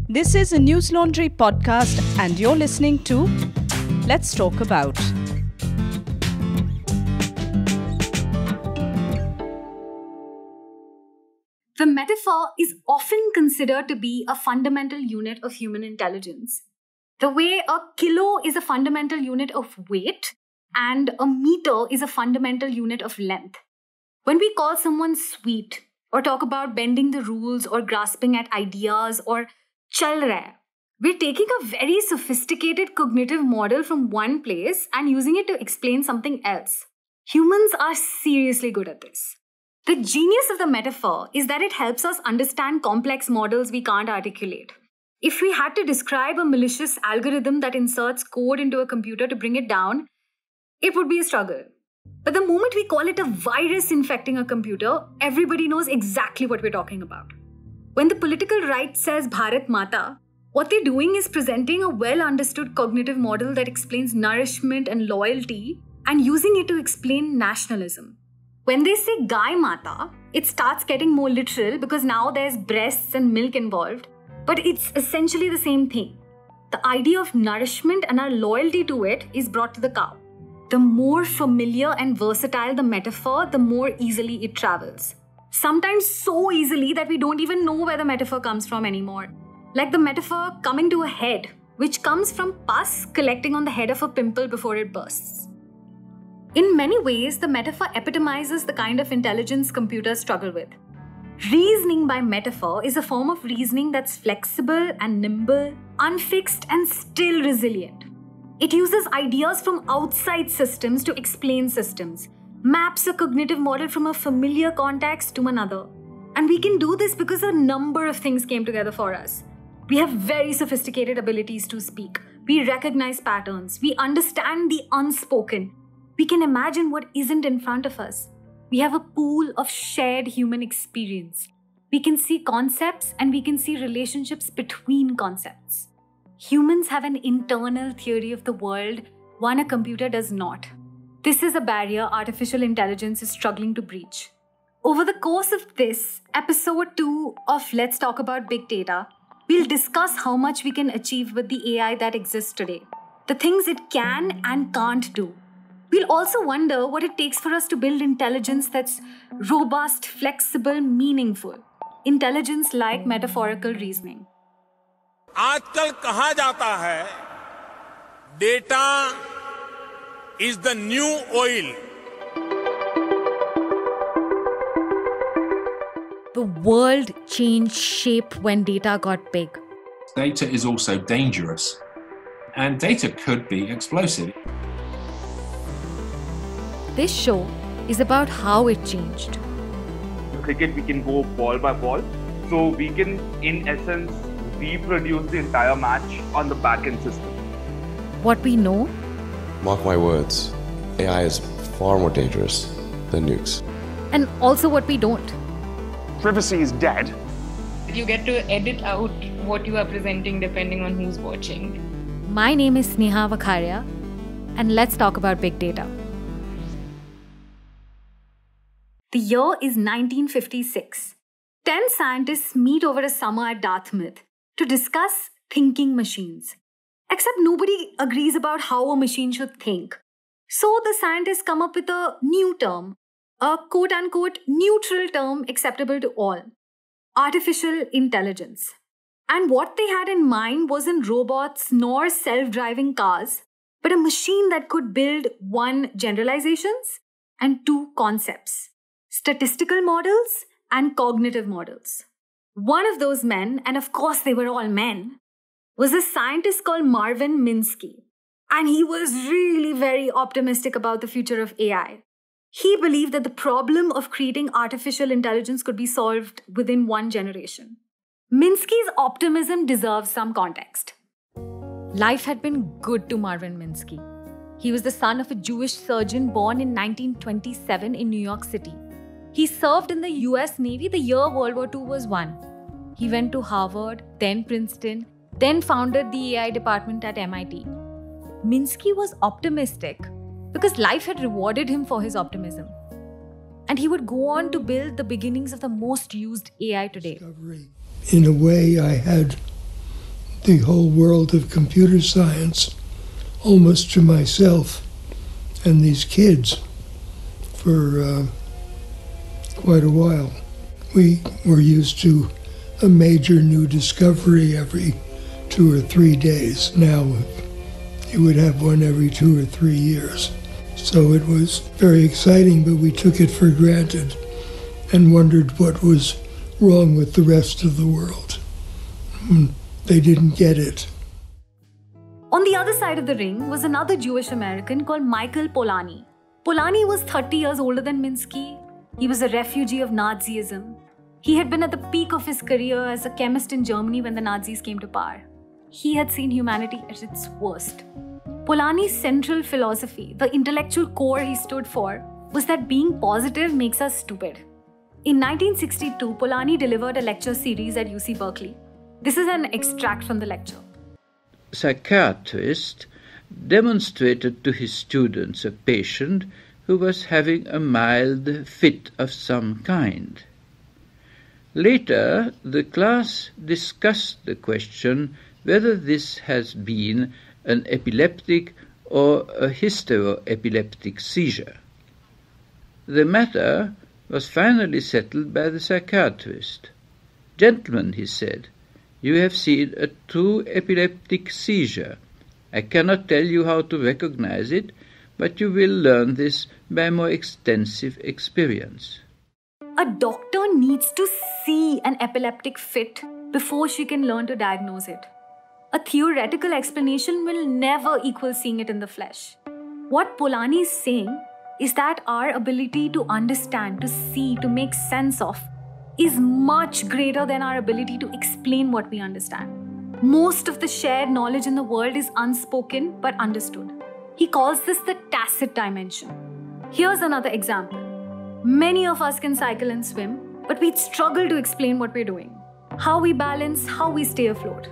This is a News Laundry podcast, and you're listening to Let's Talk About. The metaphor is often considered to be a fundamental unit of human intelligence. The way a kilo is a fundamental unit of weight and a meter is a fundamental unit of length. When we call someone sweet or talk about bending the rules or grasping at ideas or chal raha hai, we're taking a very sophisticated cognitive model from one place and using it to explain something else. Humans are seriously good at this. The genius of the metaphor is that it helps us understand complex models we can't articulate. If we had to describe a malicious algorithm that inserts code into a computer to bring it down, it would be a struggle. But the moment we call it a virus infecting a computer, everybody knows exactly what we're talking about. When the political right says Bharat Mata, what they're doing is presenting a well-understood cognitive model that explains nourishment and loyalty and using it to explain nationalism. When they say Gai Mata, it starts getting more literal because now there's breasts and milk involved, but it's essentially the same thing. The idea of nourishment and our loyalty to it is brought to the cow. The more familiar and versatile the metaphor, the more easily it travels. Sometimes so easily that we don't even know where the metaphor comes from anymore. Like the metaphor coming to a head, which comes from pus collecting on the head of a pimple before it bursts. In many ways, the metaphor epitomizes the kind of intelligence computers struggle with. Reasoning by metaphor is a form of reasoning that's flexible and nimble, unfixed and still resilient. It uses ideas from outside systems to explain systems, maps a cognitive model from a familiar context to another. And we can do this because a number of things came together for us. We have very sophisticated abilities to speak. We recognize patterns. We understand the unspoken. We can imagine what isn't in front of us. We have a pool of shared human experience. We can see concepts and we can see relationships between concepts. Humans have an internal theory of the world, one a computer does not. This is a barrier artificial intelligence is struggling to breach. Over the course of this, episode 2 of Let's Talk About Big Data, we'll discuss how much we can achieve with the AI that exists today, the things it can and can't do. We'll also wonder what it takes for us to build intelligence that's robust, flexible, meaningful. Intelligence like metaphorical reasoning. आजकल कहा जाता है data is the new oil. The world changed shape when data got big. Data is also dangerous, and data could be explosive. This show is about how it changed. Cricket, we can go ball by ball. So we can, in essence, reproduce the entire match on the back-end system. What we know? Mark my words, AI is far more dangerous than nukes. And also what we don't. Privacy is dead. You get to edit out what you are presenting depending on who's watching. My name is Sneha Vakharia, and let's talk about big data. The year is 1956. 10 scientists meet over a summer at Dartmouth to discuss thinking machines. Except nobody agrees about how a machine should think. So the scientists come up with a new term, a quote-unquote neutral term acceptable to all: artificial intelligence. And what they had in mind wasn't robots nor self-driving cars, but a machine that could build 1, generalizations and 2, concepts: statistical models and cognitive models. One of those men, and of course they were all men, was a scientist called Marvin Minsky. And he was really very optimistic about the future of AI. He believed that the problem of creating artificial intelligence could be solved within 1 generation. Minsky's optimism deserves some context. Life had been good to Marvin Minsky. He was the son of a Jewish surgeon born in 1927 in New York City. He served in the US Navy the year World War II was won. He went to Harvard, then Princeton, then founded the AI department at MIT. Minsky was optimistic because life had rewarded him for his optimism. And he would go on to build the beginnings of the most used AI today. In a way, I had the whole world of computer science almost to myself and these kids for quite a while. We were used to a major new discovery every 2 or 3 days. Now you would have one every 2 or 3 years. So it was very exciting, but we took it for granted and wondered what was wrong with the rest of the world. They didn't get it. On the other side of the ring was another Jewish American called Michael Polanyi. Polanyi was 30 years older than Minsky. He was a refugee of Nazism. He had been at the peak of his career as a chemist in Germany when the Nazis came to power. He had seen humanity at its worst. Polanyi's central philosophy, the intellectual core he stood for, was that being positive makes us stupid. In 1962, Polanyi delivered a lecture series at UC Berkeley. This is an extract from the lecture. Psychiatrist demonstrated to his students a patient who was having a mild fit of some kind. Later, the class discussed the question whether this has been an epileptic or a hysteroepileptic seizure. The matter was finally settled by the psychiatrist. "Gentlemen," he said, "you have seen a true epileptic seizure. I cannot tell you how to recognize it, but you will learn this by more extensive experience." A doctor needs to see an epileptic fit before she can learn to diagnose it. A theoretical explanation will never equal seeing it in the flesh. What Polanyi is saying is that our ability to understand, to see, to make sense of is much greater than our ability to explain what we understand. Most of the shared knowledge in the world is unspoken but understood. He calls this the tacit dimension. Here's another example. Many of us can cycle and swim, but we struggle to explain what we're doing, how we balance, how we stay afloat.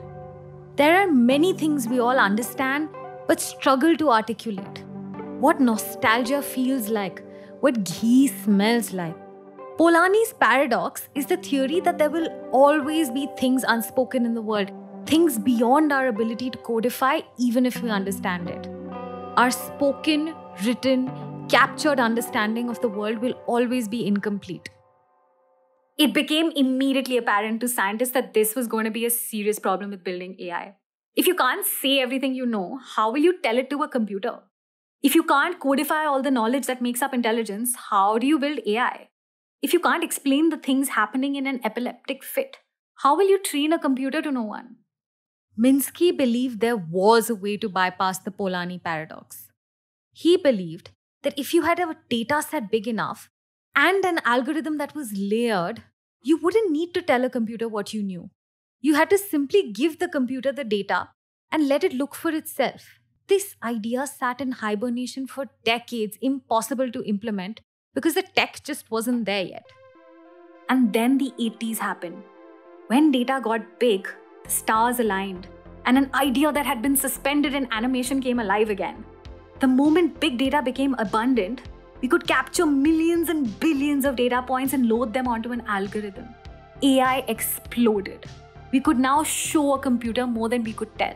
There are many things we all understand but struggle to articulate. What nostalgia feels like, what ghee smells like. Polanyi's paradox is the theory that there will always be things unspoken in the world, things beyond our ability to codify even if we understand it. Our spoken, written, captured understanding of the world will always be incomplete. It became immediately apparent to scientists that this was going to be a serious problem with building AI. If you can't say everything you know, how will you tell it to a computer? If you can't codify all the knowledge that makes up intelligence, how do you build AI? If you can't explain the things happening in an epileptic fit, how will you train a computer to know one? Minsky believed there was a way to bypass the Polanyi paradox. He believed that if you had a data set big enough and an algorithm that was layered, you wouldn't need to tell a computer what you knew. You had to simply give the computer the data and let it look for itself. This idea sat in hibernation for decades, impossible to implement because the tech just wasn't there yet. And then the 80s happened. When data got big, the stars aligned, and an idea that had been suspended in animation came alive again. The moment big data became abundant, we could capture millions and billions of data points and load them onto an algorithm. AI exploded. We could now show a computer more than we could tell.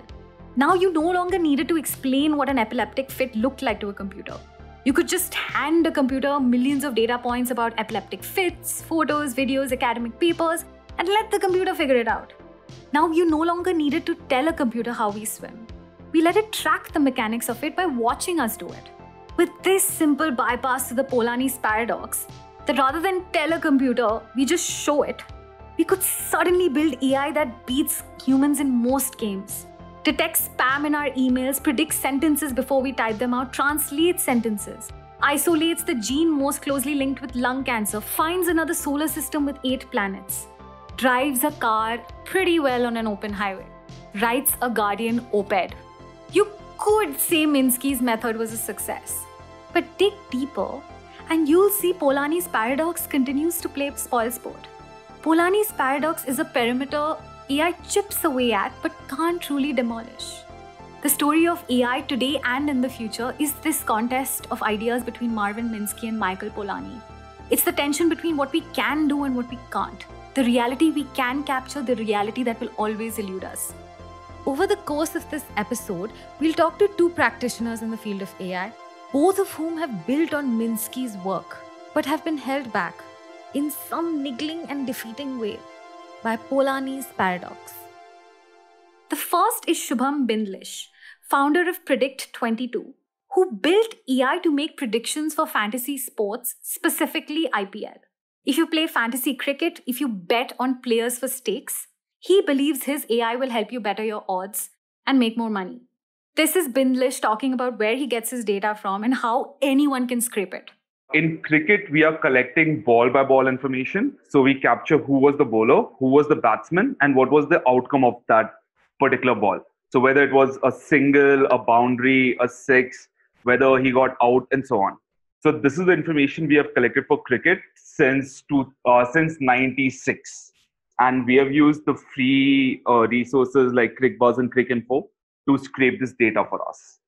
Now you no longer needed to explain what an epileptic fit looked like to a computer. You could just hand a computer millions of data points about epileptic fits, photos, videos, academic papers, and let the computer figure it out. Now you no longer needed to tell a computer how we swim. We let it track the mechanics of it by watching us do it. With this simple bypass to the Polanyi's paradox, that rather than tell a computer, we just show it, we could suddenly build AI that beats humans in most games. Detects spam in our emails, predicts sentences before we type them out, translates sentences, isolates the gene most closely linked with lung cancer, finds another solar system with 8 planets, drives a car pretty well on an open highway, writes a Guardian op-ed. You could say Minsky's method was a success. But dig deeper and you'll see Polanyi's paradox continues to play spoilsport. Polanyi's paradox is a perimeter AI chips away at but can't truly demolish. The story of AI today and in the future is this contest of ideas between Marvin Minsky and Michael Polanyi. It's the tension between what we can do and what we can't. The reality we can capture, the reality that will always elude us. Over the course of this episode, we'll talk to two practitioners in the field of AI, both of whom have built on Minsky's work, but have been held back in some niggling and defeating way by Polanyi's paradox. The first is Shubham Bindlish, founder of Predict22, who built AI to make predictions for fantasy sports, specifically IPL. If you play fantasy cricket, if you bet on players for stakes, he believes his AI will help you better your odds and make more money. This is Bindlish talking about where he gets his data from and how anyone can scrape it. In cricket, we are collecting ball-by-ball information. So we capture who was the bowler, who was the batsman, and what was the outcome of that particular ball. So whether it was a single, a boundary, a six, whether he got out, and so on. So this is the information we have collected for cricket since 96. And we have used the free resources like CricBuzz and Cricinfo to scrape this data for us.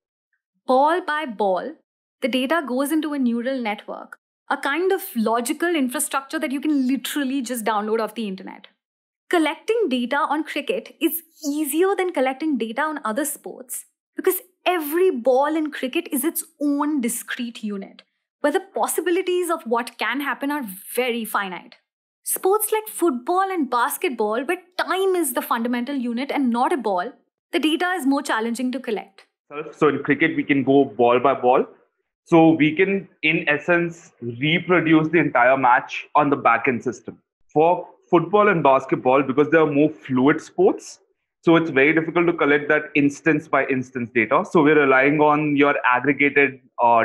Ball by ball, the data goes into a neural network, a kind of logical infrastructure that you can literally just download off the internet. Collecting data on cricket is easier than collecting data on other sports because every ball in cricket is its own discrete unit, where the possibilities of what can happen are very finite. Sports like football and basketball, where time is the fundamental unit and not a ball, the data is more challenging to collect. So in cricket, we can go ball by ball. So we can, in essence, reproduce the entire match on the backend system. For football and basketball, because they are more fluid sports, so it's very difficult to collect that instance by instance data. So we're relying on your aggregated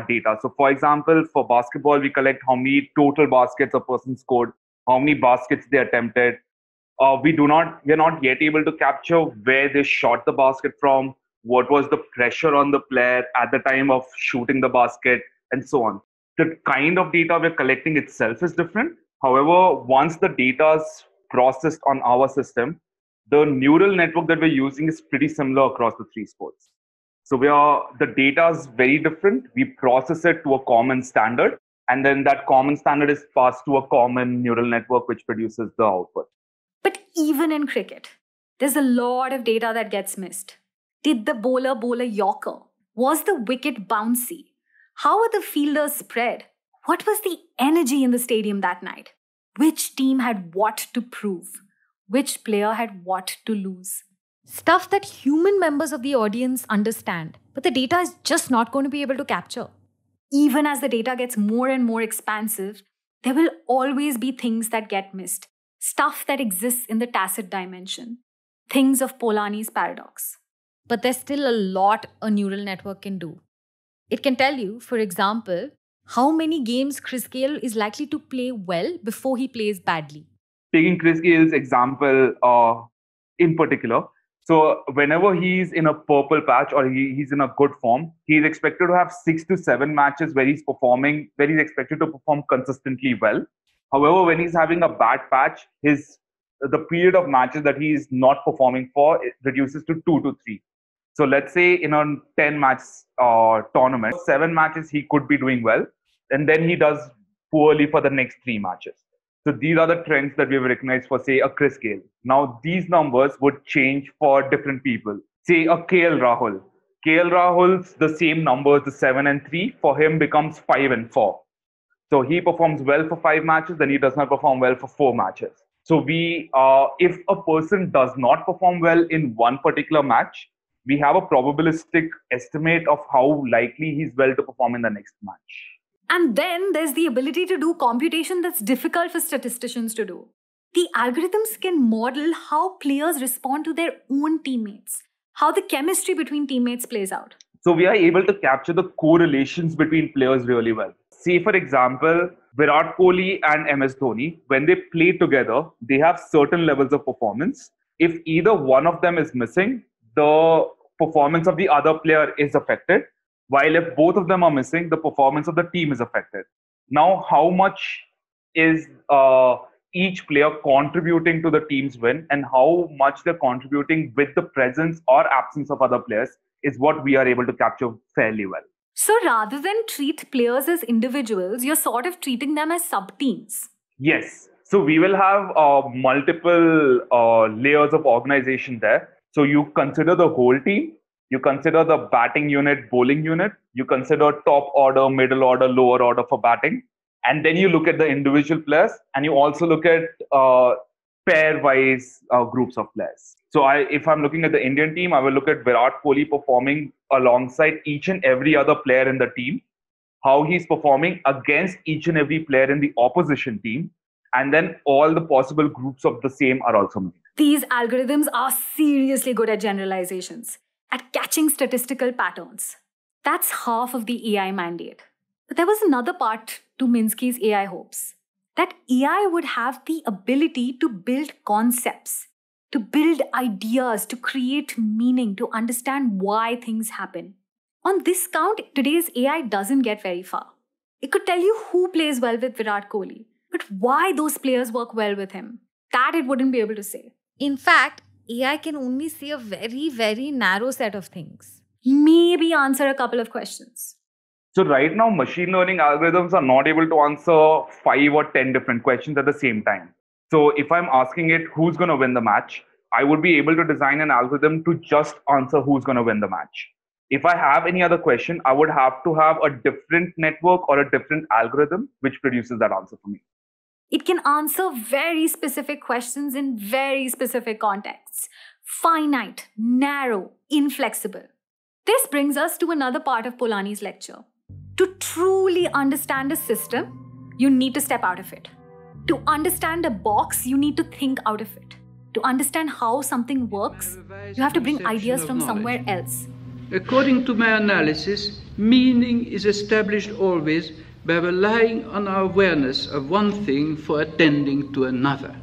data. So for example, for basketball, we collect how many total baskets a person scored, how many baskets they attempted. We're not yet able to capture where they shot the basket from, what was the pressure on the player at the time of shooting the basket, and so on. The kind of data we're collecting itself is different. However, once the data is processed on our system, the neural network that we're using is pretty similar across the three sports. So the data is very different. We process it to a common standard, and then that common standard is passed to a common neural network which produces the output. But even in cricket, there's a lot of data that gets missed. Did the bowler bowl a yorker? Was the wicket bouncy? How are the fielders spread? What was the energy in the stadium that night? Which team had what to prove? Which player had what to lose? Stuff that human members of the audience understand, but the data is just not going to be able to capture. Even as the data gets more and more expansive, there will always be things that get missed. Stuff that exists in the tacit dimension. Things of Polanyi's paradox. But there's still a lot a neural network can do. It can tell you, for example, how many games Chris Gayle is likely to play well before he plays badly. Taking Chris Gayle's example in particular, so whenever he's in a purple patch or he's in a good form, he's expected to have 6 to 7 matches where he's expected to perform consistently well. However, when he's having a bad patch, the period of matches that he's not performing for reduces to 2 to 3. So let's say in a 10-match tournament, 7 matches he could be doing well, and then he does poorly for the next 3 matches. So these are the trends that we've recognized for, say, a Chris Gayle. Now, these numbers would change for different people. Say a KL Rahul. KL Rahul's the same numbers, the 7 and 3, for him becomes 5 and 4. So he performs well for 5 matches, then he does not perform well for 4 matches. So if a person does not perform well in one particular match, we have a probabilistic estimate of how likely he's well to perform in the next match. And then there's the ability to do computation that's difficult for statisticians to do. The algorithms can model how players respond to their own teammates, how the chemistry between teammates plays out. So we are able to capture the correlations between players really well. Say, for example, Virat Kohli and MS Dhoni, when they play together, they have certain levels of performance. If either one of them is missing, the performance of the other player is affected. While if both of them are missing, the performance of the team is affected. Now, how much is each player contributing to the team's win and how much they're contributing with the presence or absence of other players is what we are able to capture fairly well. So rather than treat players as individuals, you're sort of treating them as sub-teams. Yes. So we will have multiple layers of organization there. So you consider the whole team, you consider the batting unit, bowling unit, you consider top order, middle order, lower order for batting, and then you look at the individual players, and you also look at pair-wise groups of players. So if I'm looking at the Indian team, I will look at Virat Kohli performing alongside each and every other player in the team, how he's performing against each and every player in the opposition team, and then all the possible groups of the same are also made. These algorithms are seriously good at generalizations, at catching statistical patterns. That's half of the AI mandate. But there was another part to Minsky's AI hopes. That AI would have the ability to build concepts, to build ideas, to create meaning, to understand why things happen. On this count, today's AI doesn't get very far. It could tell you who plays well with Virat Kohli, but why those players work well with him, that it wouldn't be able to say. In fact, AI can only see a very, very narrow set of things. Maybe answer a couple of questions. So right now, machine learning algorithms are not able to answer 5 or 10 different questions at the same time. So if I'm asking it who's going to win the match, I would be able to design an algorithm to just answer who's going to win the match. If I have any other question, I would have to have a different network or a different algorithm which produces that answer for me. It can answer very specific questions in very specific contexts. Finite, narrow, inflexible. This brings us to another part of Polanyi's lecture. To truly understand a system, you need to step out of it. To understand a box, you need to think out of it. To understand how something works, you have to bring ideas from somewhere else. According to my analysis, meaning is established always by relying on our awareness of one thing for attending to another.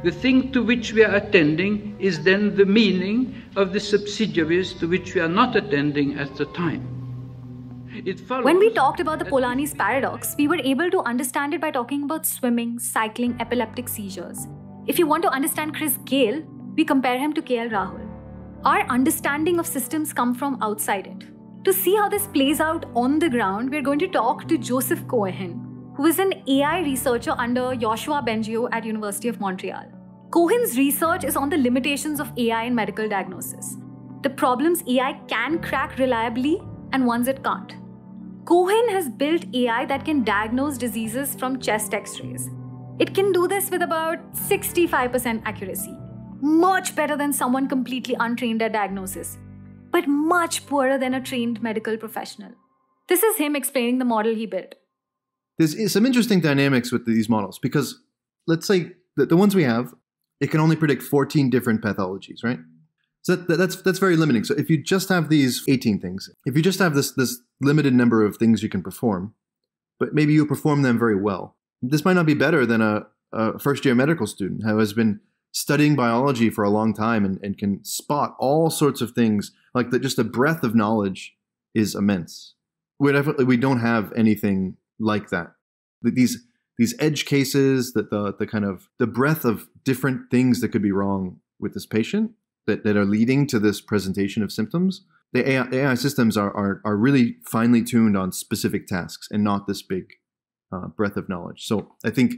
The thing to which we are attending is then the meaning of the subsidiaries to which we are not attending at the time. When we talked about the Polanyi's paradox, we were able to understand it by talking about swimming, cycling, epileptic seizures. If you want to understand Chris Gayle, we compare him to KL Rahul. Our understanding of systems come from outside it. To see how this plays out on the ground, we're going to talk to Joseph Cohen, who is an AI researcher under Yoshua Bengio at University of Montreal. Cohen's research is on the limitations of AI in medical diagnosis, the problems AI can crack reliably and ones it can't. Cohen has built AI that can diagnose diseases from chest x-rays. It can do this with about 65% accuracy, much better than someone completely untrained at diagnosis, but much poorer than a trained medical professional. This is him explaining the model he built. There's some interesting dynamics with these models because let's say that the ones we have, it can only predict 14 different pathologies, right? So that's very limiting. So if you just have these 18 things, if you just have this limited number of things you can perform, but maybe you perform them very well, this might not be better than a first-year medical student who has been studying biology for a long time and can spot all sorts of things. Like just the breadth of knowledge is immense. We don't have anything like that. These edge cases, the kind of the breadth of different things that could be wrong with this patient that are leading to this presentation of symptoms. The AI systems are really finely tuned on specific tasks and not this big breadth of knowledge. So I think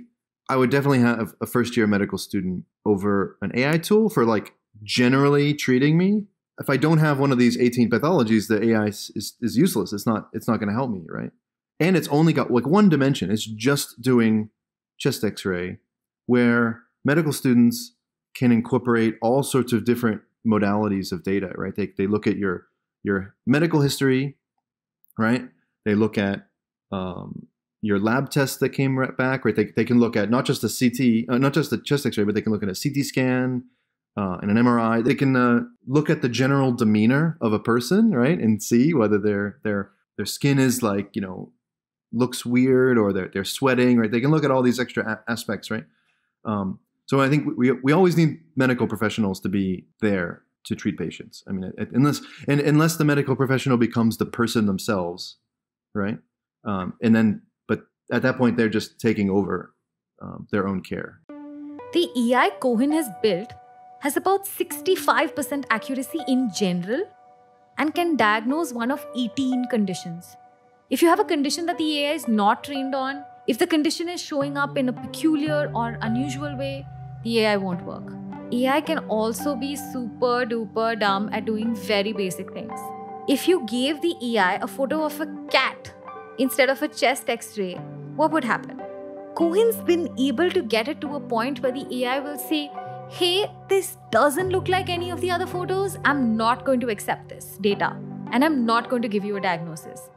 I would definitely have a first-year medical student over an AI tool for like generally treating me. If I don't have one of these 18 pathologies, the AI is useless. It's not going to help me, right? And it's only got like one dimension. It's just doing chest X-ray, where medical students can incorporate all sorts of different modalities of data, right? They look at your medical history, right? They look at your lab tests that came right back, right? They can look at not just the CT, not just the chest X-ray, but they can look at a CT scan and an MRI. They can look at the general demeanor of a person, right, and see whether their skin is like looks weird or they're sweating, right? They can look at all these extra aspects, right? So I think we always need medical professionals to be there to treat patients. I mean, unless the medical professional becomes the person themselves, right? But at that point, they're just taking over their own care. The AI Cohen has built has about 65% accuracy in general and can diagnose one of 18 conditions. If you have a condition that the AI is not trained on, if the condition is showing up in a peculiar or unusual way, the AI won't work. AI can also be super duper dumb at doing very basic things. If you gave the AI a photo of a cat instead of a chest x-ray, what would happen? Cohen's been able to get it to a point where the AI will say, hey, this doesn't look like any of the other photos. I'm not going to accept this data and I'm not going to give you a diagnosis.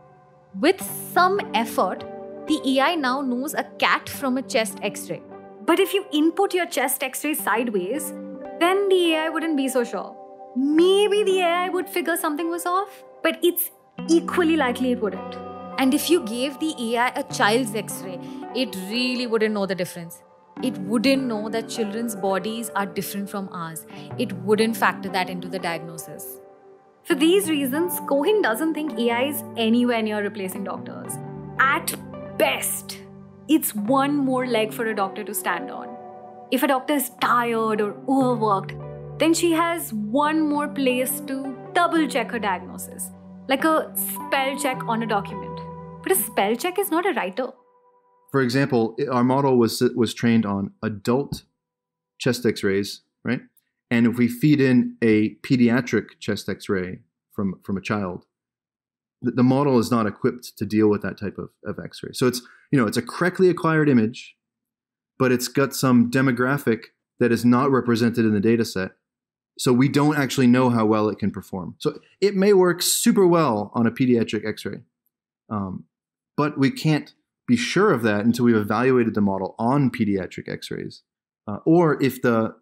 With some effort, the AI now knows a cat from a chest x-ray. But if you input your chest x-ray sideways, then the AI wouldn't be so sure. Maybe the AI would figure something was off, but it's equally likely it wouldn't. And if you gave the AI a child's x-ray, it really wouldn't know the difference. It wouldn't know that children's bodies are different from ours. It wouldn't factor that into the diagnosis. For these reasons, Cohen doesn't think AI is anywhere near replacing doctors. At best, it's one more leg for a doctor to stand on. If a doctor is tired or overworked, then she has one more place to double check her diagnosis, like a spell check on a document. But a spell check is not a writer. For example, our model was trained on adult chest x-rays, right? And if we feed in a pediatric chest x-ray from a child, the model is not equipped to deal with that type of x-ray. So it's a correctly acquired image, but it's got some demographic that is not represented in the data set. So we don't actually know how well it can perform. So it may work super well on a pediatric x-ray, but we can't be sure of that until we've evaluated the model on pediatric x-rays. Or if the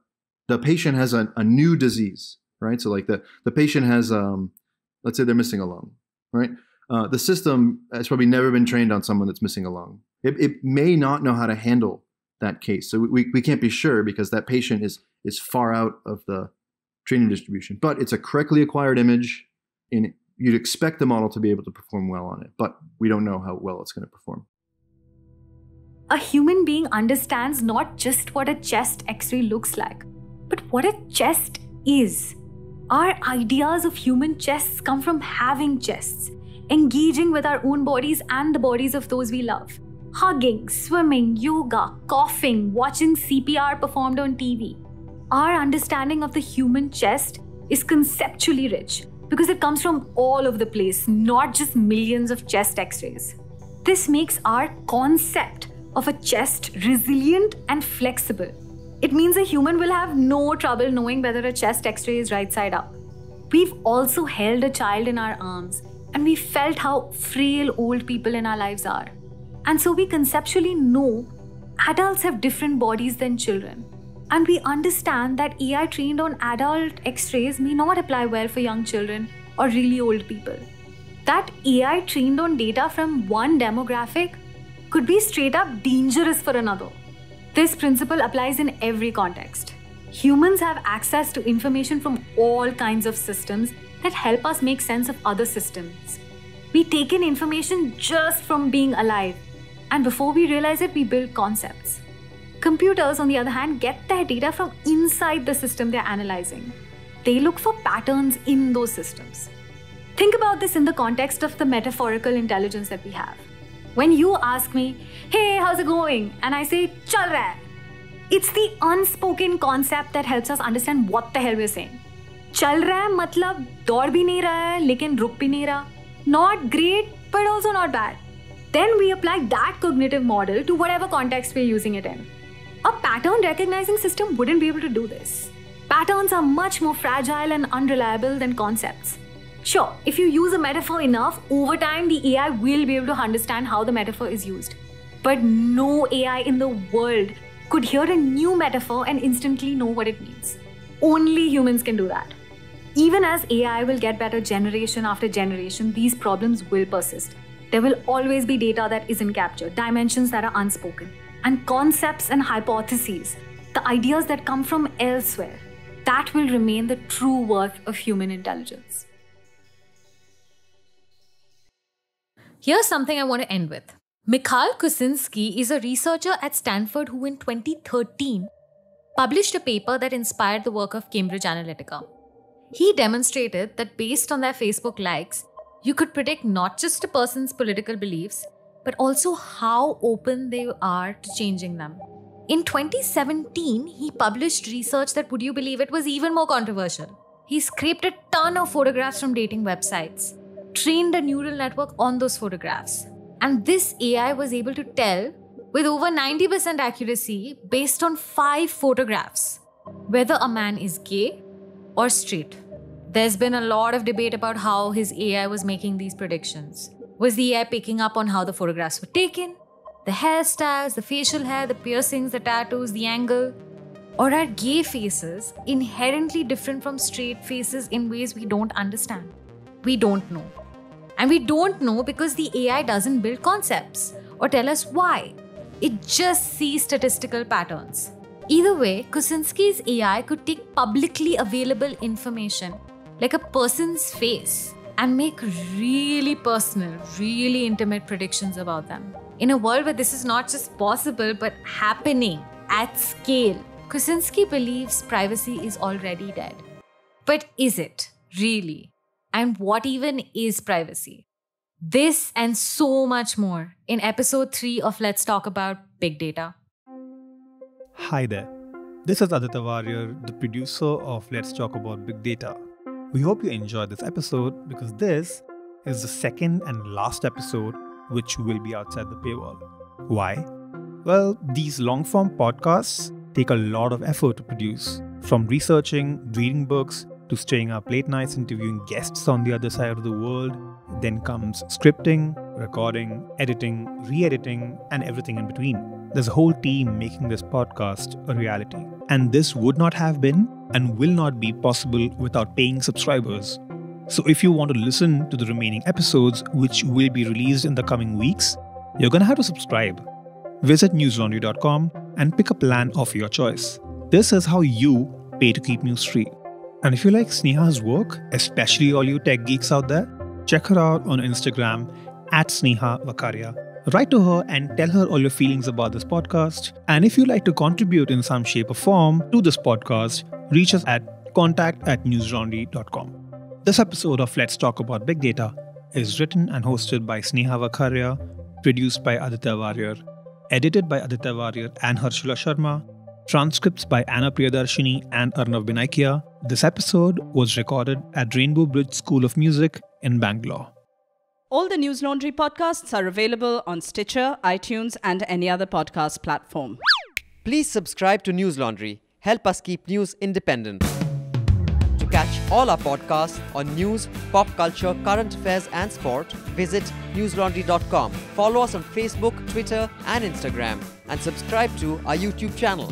patient has a new disease, right? So like the patient has, let's say they're missing a lung, right? The system has probably never been trained on someone that's missing a lung. It may not know how to handle that case. So we can't be sure because that patient is far out of the training distribution. But it's a correctly acquired image, and you'd expect the model to be able to perform well on it, but we don't know how well it's going to perform. A human being understands not just what a chest x-ray looks like, but what a chest is. Our ideas of human chests come from having chests, engaging with our own bodies and the bodies of those we love. Hugging, swimming, yoga, coughing, watching CPR performed on TV. Our understanding of the human chest is conceptually rich because it comes from all over the place, not just millions of chest x-rays. This makes our concept of a chest resilient and flexible. It means a human will have no trouble knowing whether a chest x-ray is right side up. We've also held a child in our arms and we felt how frail old people in our lives are. And so we conceptually know adults have different bodies than children. And we understand that AI trained on adult x-rays may not apply well for young children or really old people. That AI trained on data from one demographic could be straight up dangerous for another. This principle applies in every context. Humans have access to information from all kinds of systems that help us make sense of other systems. We take in information just from being alive, and before we realize it, we build concepts. Computers, on the other hand, get their data from inside the system they're analyzing. They look for patterns in those systems. Think about this in the context of the metaphorical intelligence that we have. When you ask me, hey, how's it going? And I say, chal raha hai. It's the unspoken concept that helps us understand what the hell we're saying. Chal raha hai matlab daud bhi nahi raha hai, lekin ruk bhi nahi raha. Not great, but also not bad. Then we apply that cognitive model to whatever context we're using it in. A pattern recognizing system wouldn't be able to do this. Patterns are much more fragile and unreliable than concepts. Sure, if you use a metaphor enough, over time the AI will be able to understand how the metaphor is used. But no AI in the world could hear a new metaphor and instantly know what it means. Only humans can do that. Even as AI will get better generation after generation, these problems will persist. There will always be data that isn't captured, dimensions that are unspoken, and concepts and hypotheses, the ideas that come from elsewhere. That will remain the true worth of human intelligence. Here's something I want to end with. Mikhail Kuczynski is a researcher at Stanford who in 2013 published a paper that inspired the work of Cambridge Analytica. He demonstrated that based on their Facebook likes, you could predict not just a person's political beliefs, but also how open they are to changing them. In 2017, he published research that, would you believe it, was even more controversial. He scraped a ton of photographs from dating websites, trained a neural network on those photographs, and this AI was able to tell with over 90% accuracy based on 5 photographs whether a man is gay or straight. There's been a lot of debate about how his AI was making these predictions. Was the AI picking up on how the photographs were taken? The hairstyles, the facial hair, the piercings, the tattoos, the angle? Or are gay faces inherently different from straight faces in ways we don't understand? We don't know. And we don't know because the AI doesn't build concepts or tell us why. It just sees statistical patterns. Either way, Kuczynski's AI could take publicly available information like a person's face and make really personal, really intimate predictions about them. In a world where this is not just possible but happening at scale, Kuczynski believes privacy is already dead. But is it really? And what even is privacy? This and so much more in episode 3 of Let's Talk About Big Data. Hi there. This is Aditya Warrior, the producer of Let's Talk About Big Data. We hope you enjoyed this episode because this is the second and last episode which will be outside the paywall. Why? Well, these long-form podcasts take a lot of effort to produce. From researching, reading books, to staying up late nights interviewing guests on the other side of the world. Then comes scripting, recording, editing, re-editing, and everything in between. There's a whole team making this podcast a reality. And this would not have been and will not be possible without paying subscribers. So if you want to listen to the remaining episodes, which will be released in the coming weeks, you're going to have to subscribe. Visit newslaundry.com and pick a plan of your choice. This is how you pay to keep news free. And if you like Sneha's work, especially all you tech geeks out there, check her out on Instagram @SnehaVakaria. Write to her and tell her all your feelings about this podcast. And if you'd like to contribute in some shape or form to this podcast, reach us at contact@newslaundry.com. This episode of Let's Talk About Big Data is written and hosted by Sneha Vakaria, produced by Aditya Warrior, edited by Aditya Warrior and Harshula Sharma, transcripts by Anna Priyadarshini and Arnav Binaikia. This episode was recorded at Rainbow Bridge School of Music in Bangalore. All the News Laundry podcasts are available on Stitcher, iTunes, and any other podcast platform. Please subscribe to News Laundry. Help us keep news independent. To catch all our podcasts on news, pop culture, current affairs, and sport, visit newslaundry.com. Follow us on Facebook, Twitter, and Instagram, and subscribe to our YouTube channel.